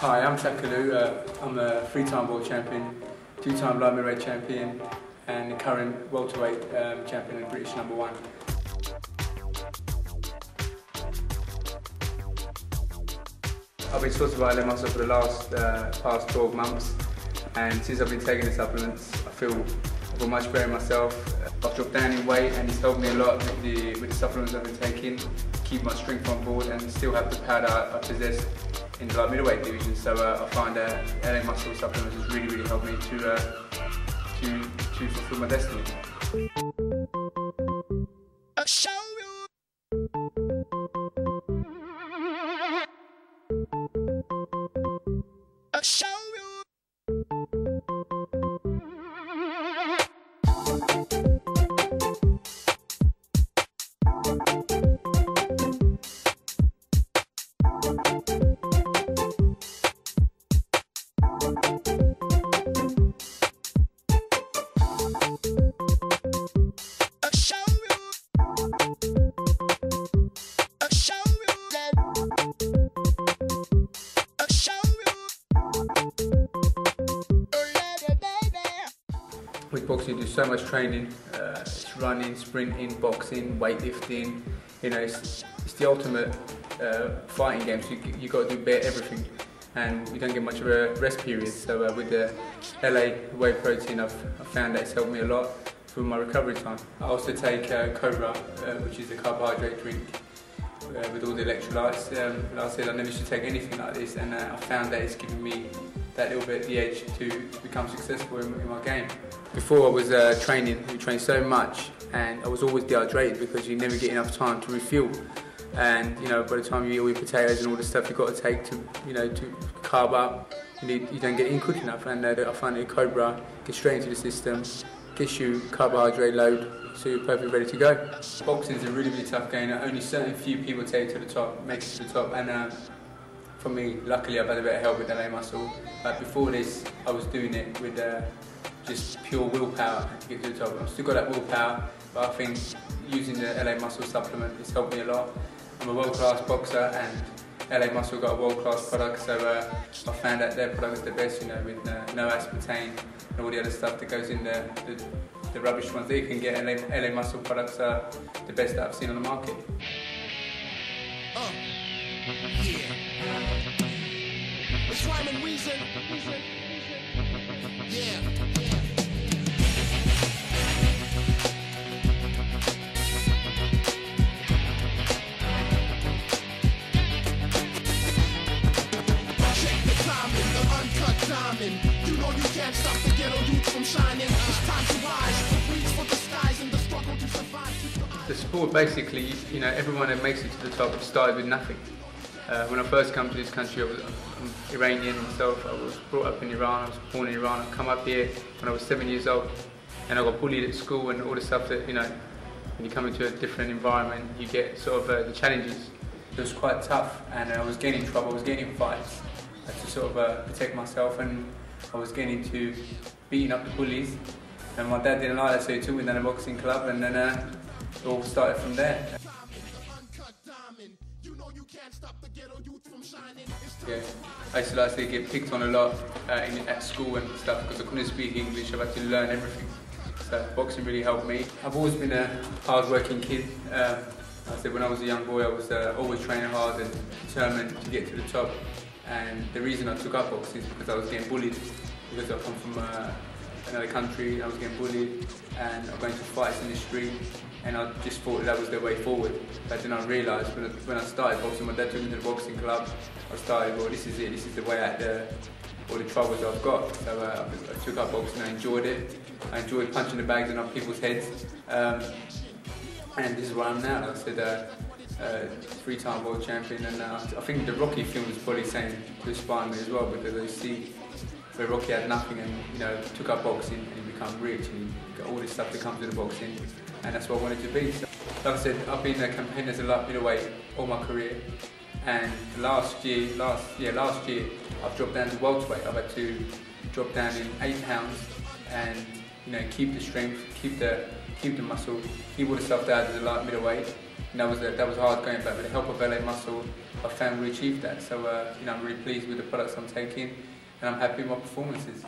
Hi, I'm Takaloo. I'm a 3-time world champion, 2-time light middleweight champion, and the current welterweight champion and British #1. I've been sort of isolating myself for the past 12 months, and since I've been taking the supplements, I feel much better myself. I've dropped down in weight, and it's helped me a lot with the supplements I've been taking, keep my strength on board, and still have the powder I possess in the light middleweight division. So I find that LA Muscle supplements has really helped me to fulfill my destiny. With boxing, you do so much training. It's running, sprinting, boxing, weightlifting. You know, it's the ultimate fighting game. So you got to do everything, and you don't get much of a rest period. So with the LA whey protein, I've found that it's helped me a lot through my recovery time. I also take Cobra, which is a carbohydrate drink with all the electrolytes. Like I said, I never used to take anything like this, and I found that it's given me that little bit the edge to become successful in my game. Before I was training, we trained so much, and I was always dehydrated because you never get enough time to refuel. And you know, by the time you eat all your potatoes and all the stuff you've got to take to carb up, you don't get in quick enough. And I find that Cobra gets straight into the system, gets you carbohydrate load, so you're perfectly ready to go. Boxing is a really tough game. Only certain few people take it to the top, make it to the top, and for me, luckily I've had a bit of help with LA Muscle. Before this, I was doing it with just pure willpower to get to the top. I've still got that willpower, but I think using the LA Muscle supplement has helped me a lot. I'm a world-class boxer, and LA Muscle got a world-class product, so I found that their product is the best, you know, with no aspartame and all the other stuff that goes in the rubbish ones that you can get. LA Muscle products are the best that I've seen on the market. Yeah. It's rhyme and reason. Yeah. Check the timing, the uncut diamond. You know you can't stop the ghetto youth from shining. It's time to rise, reach for the skies and the struggle to survive. The sport, basically, you know, everyone that makes it to the top started with nothing. When I first came to this country, I'm Iranian myself. I was brought up in Iran, I was born in Iran. I come up here when I was 7 years old, and I got bullied at school and all the stuff that, you know, when you come into a different environment, you get sort of the challenges. It was quite tough, and I was getting in trouble, I was getting in fights. I had to sort of protect myself, and I was getting into beating up the bullies. And my dad didn't like that, so he took me down a boxing club, and then it all started from there. Yeah, I used to like to get picked on a lot at school and stuff because I couldn't speak English. I had to learn everything. So boxing really helped me. I've always been a hard-working kid. I said when I was a young boy, I was always training hard and determined to get to the top. And the reason I took up boxing is because I was getting bullied. Because I come from another country, I was getting bullied, and I'm going to fights in the street. And I just thought that was the way forward. But then I realised when I started boxing, my dad took me to the boxing club. I started, well, this is it, this is the way out all the troubles I've got. So I took up boxing, I enjoyed it. I enjoyed punching the bags in other people's heads. And this is where I am now. Like I said, 3-time world champion, and I think the Rocky film is probably saying to inspire me as well, because I see where Rocky had nothing and, you know, took up boxing and he became rich and he got all this stuff that comes with the boxing, and that's what I wanted to be. So, like I said, I've been a campaigner as a light middleweight all my career, and last year I've dropped down to welterweight. I've had to drop down in 8 pounds and, you know, keep the strength, keep the muscle, keep all the stuff that I did as a light middleweight, And that was hard going, but with the help of LA Muscle, I found we achieved that. So I'm really pleased with the products I'm taking, and I'm happy with my performances.